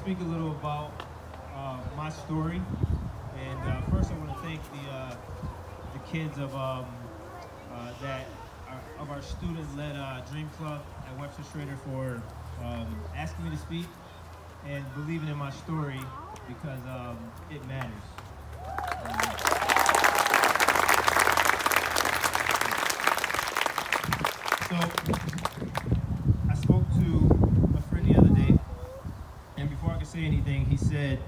speak a little about my story. And first, I want to thank the kids that of our student-led Dream Club at Webster Schrader for asking me to speak and believing in my story because it matters. So I spoke to a friend the other day, and before I could say anything, he said,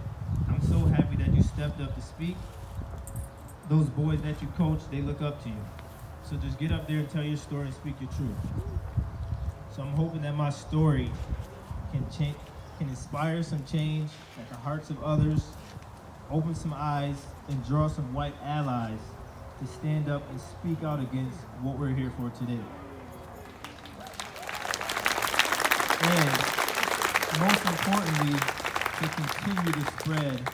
"I'm so happy that you stepped up to speak. Those boys that you coach, they look up to you. So just get up there and tell your story and speak your truth." So I'm hoping that my story can inspire some change at the hearts of others, open some eyes, and draw some white allies to stand up and speak out against what we're here for today. And most importantly, to continue the spread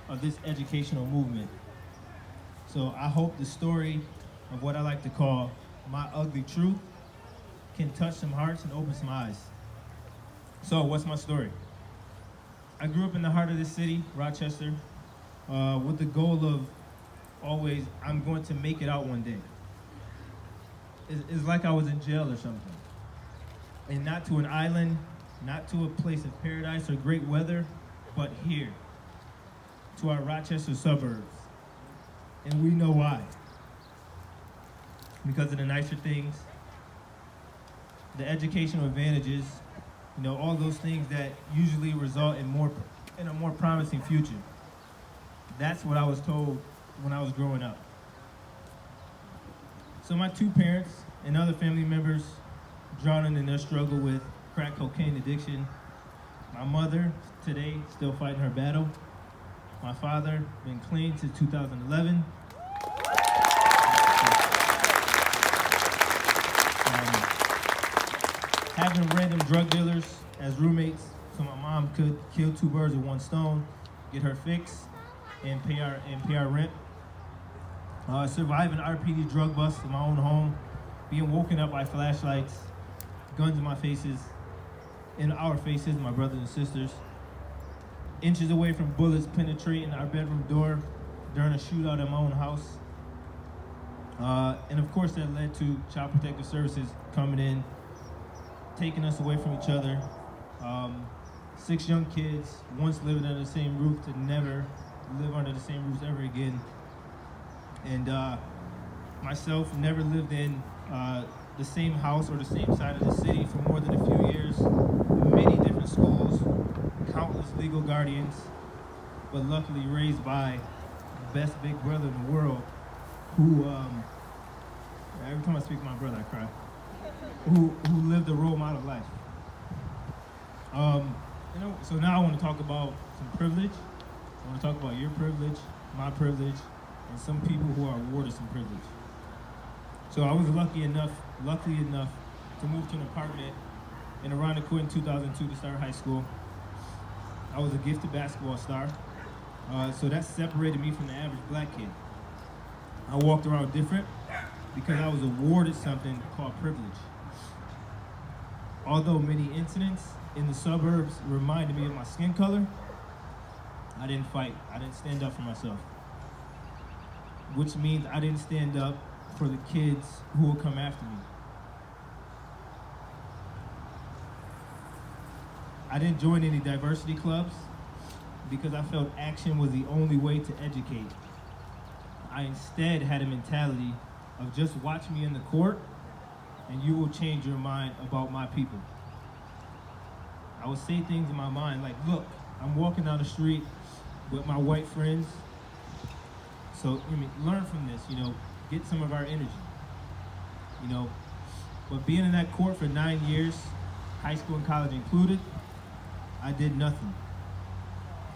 of this educational movement. So I hope the story of what I like to call my ugly truth can touch some hearts and open some eyes. So what's my story? I grew up in the heart of the city, Rochester, with the goal of always, I'm going to make it out one day. It's like I was in jail or something. And not to an island, not to a place of paradise or great weather, but here, to our Rochester suburbs. And we know why. Because of the nicer things, the educational advantages, all those things that usually result in a more promising future. That's what I was told when I was growing up. So my two parents and other family members drowning in their struggle with crack cocaine addiction. My mother, today, still fighting her battle. My father, been clean since 2011. Having random drug dealers as roommates, so my mom could kill two birds with one stone, get her fix, and pay our rent. Surviving RPD drug busts in my own home, being woken up by flashlights, guns in our faces, my brothers and sisters, inches away from bullets penetrating our bedroom door during a shootout at my own house. And of course that led to Child Protective Services coming in, taking us away from each other. 6 young kids, once living under the same roof, to never live under the same roofs ever again. And myself never lived in the same house or the same side of the city for more than a few years. Many different schools, countless legal guardians, but luckily raised by the best big brother in the world, who, every time I speak to my brother, I cry, who lived a role model life. So now I want to talk about some privilege. I want to talk about your privilege, my privilege, and some people who are awarded some privilege. So I was lucky enough to move to an apartment in Arundicoit in 2002 to start high school. I was a gifted basketball star, so that separated me from the average black kid. I walked around different because I was awarded something called privilege. Although many incidents in the suburbs reminded me of my skin color, I didn't fight. I didn't stand up for myself. Which means I didn't stand up for the kids who will come after me. I didn't join any diversity clubs because I felt action was the only way to educate. I instead had a mentality of just watch me in the court and you will change your mind about my people. I would say things in my mind like, look, I'm walking down the street with my white friends, so learn from this, get some of our energy, But being in that court for 9 years, high school and college included, I did nothing.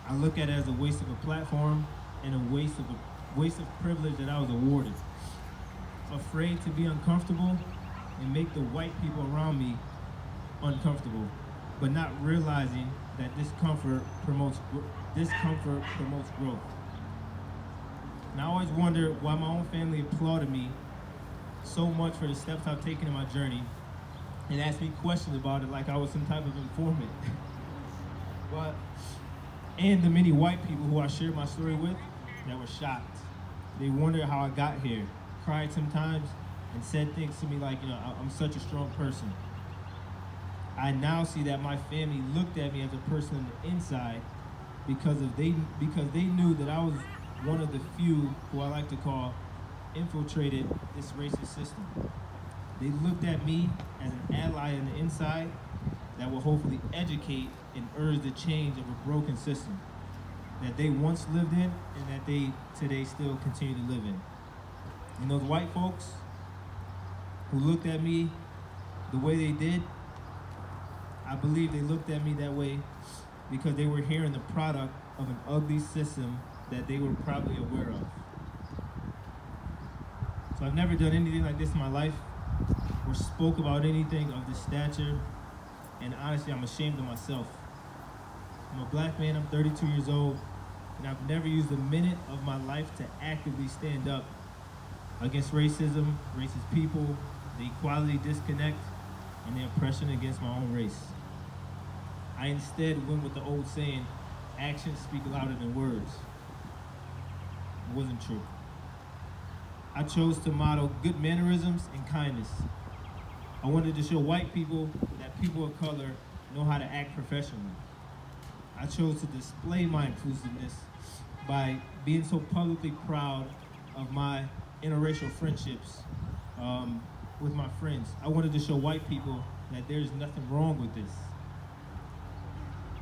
I look at it as a waste of a platform and a waste of privilege that I was awarded. Afraid to be uncomfortable and make the white people around me uncomfortable, but not realizing that discomfort promotes growth. And I always wonder why my own family applauded me so much for the steps I've taken in my journey and asked me questions about it like I was some type of informant. But and the many white people who I shared my story with that were shocked. They wondered how I got here, cried sometimes, and said things to me like, I'm such a strong person. I now see that my family looked at me as a person on the inside because they knew that I was one of the few who I like to call infiltrated this racist system. They looked at me as an ally on the inside that will hopefully educate and urge the change of a broken system that they once lived in and that they today still continue to live in. And those white folks who looked at me the way they did, I believe they looked at me that way because they were hearing the product of an ugly system that they were probably aware of. So I've never done anything like this in my life or spoke about anything of this stature, and honestly, I'm ashamed of myself. I'm a black man, I'm 32 years old, and I've never used a minute of my life to actively stand up against racism, racist people, the equality disconnect, and the oppression against my own race. I instead went with the old saying, actions speak louder than words. It wasn't true. I chose to model good mannerisms and kindness. I wanted to show white people that people of color know how to act professionally. I chose to display my inclusiveness by being so publicly proud of my interracial friendships with my friends. I wanted to show white people that there's nothing wrong with this.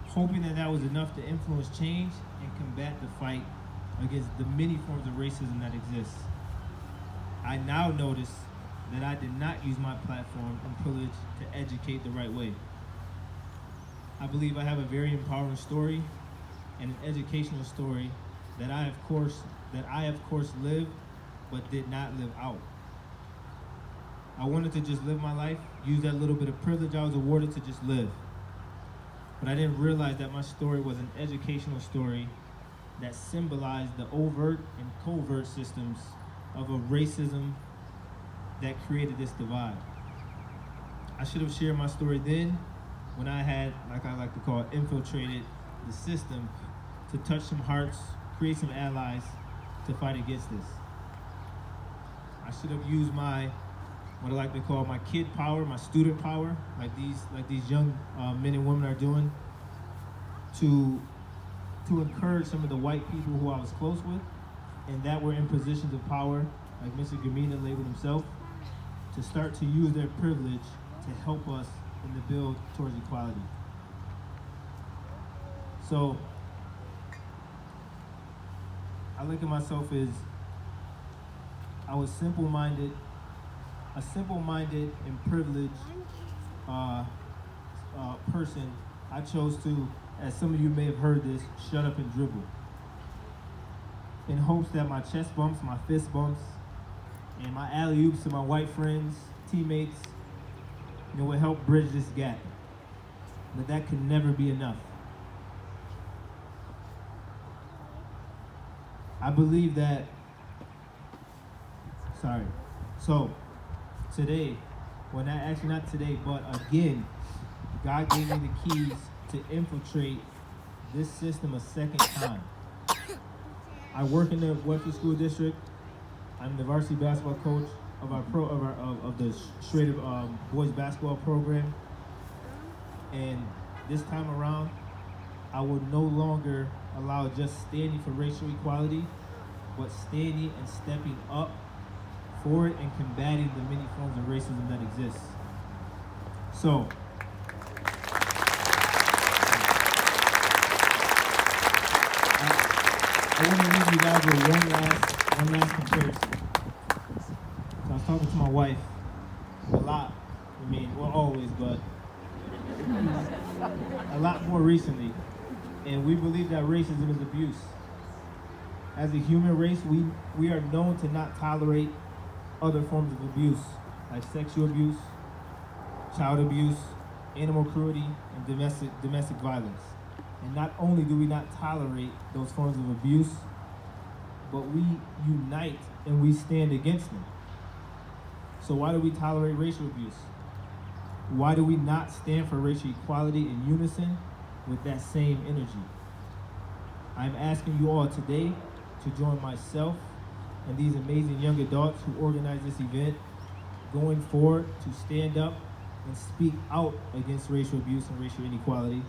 Hoping that was enough to influence change and combat the fight against the many forms of racism that exist. I now notice that I did not use my platform and privilege to educate the right way. I believe I have a very empowering story and an educational story that I of course lived but did not live out. I wanted to just live my life, use that little bit of privilege I was awarded to just live. But I didn't realize that my story was an educational story that symbolized the overt and covert systems of a racism that created this divide. I should have shared my story then when I had, like I like to call it, infiltrated the system to touch some hearts, create some allies to fight against this. I should have used what I like to call my kid power, my student power, like these young men and women are doing, to encourage some of the white people who I was close with and that were in positions of power, like Mr. Gamina labeled himself, to start to use their privilege to help us in the build towards equality. So I look at myself as I was a simple-minded and privileged person. I chose to, as some of you may have heard this, shut up and dribble, in hopes that my chest bumps, my fist bumps, and my alley-oops to my white friends, teammates, would help bridge this gap. But that could never be enough. I believe that, so today, not today, but again, God gave me the keys to infiltrate this system a second time. I work in the Webster School District. I'm the varsity basketball coach of the Schrader boys basketball program. And this time around, I will no longer allow just standing for racial equality, but standing and stepping up for it and combating the many forms of racism that exist. So, I want to leave you guys with one last comparison. So I was talking to my wife a lot. Always, but a lot more recently. And we believe that racism is abuse. As a human race, we are known to not tolerate other forms of abuse, like sexual abuse, child abuse, animal cruelty, and domestic violence. And not only do we not tolerate those forms of abuse, but we unite and we stand against them. So why do we tolerate racial abuse? Why do we not stand for racial equality in unison with that same energy? I'm asking you all today to join myself and these amazing young adults who organized this event going forward to stand up and speak out against racial abuse and racial inequality.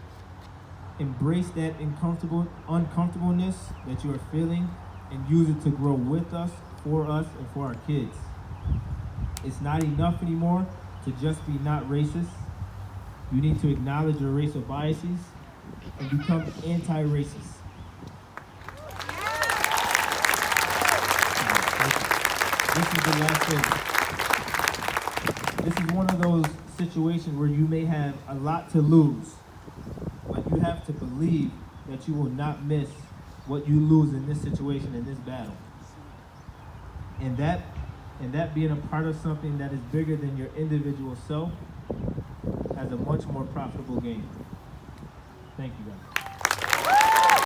Embrace that uncomfortableness that you are feeling and use it to grow with us, and for our kids. It's not enough anymore to just be not racist. You need to acknowledge your racial biases and become anti-racist. This is the last thing. This is one of those situations where you may have a lot to lose, but you have to believe that you will not miss what you lose in this situation, in this battle. And that being a part of something that is bigger than your individual self has a much more profitable game. Thank you, guys.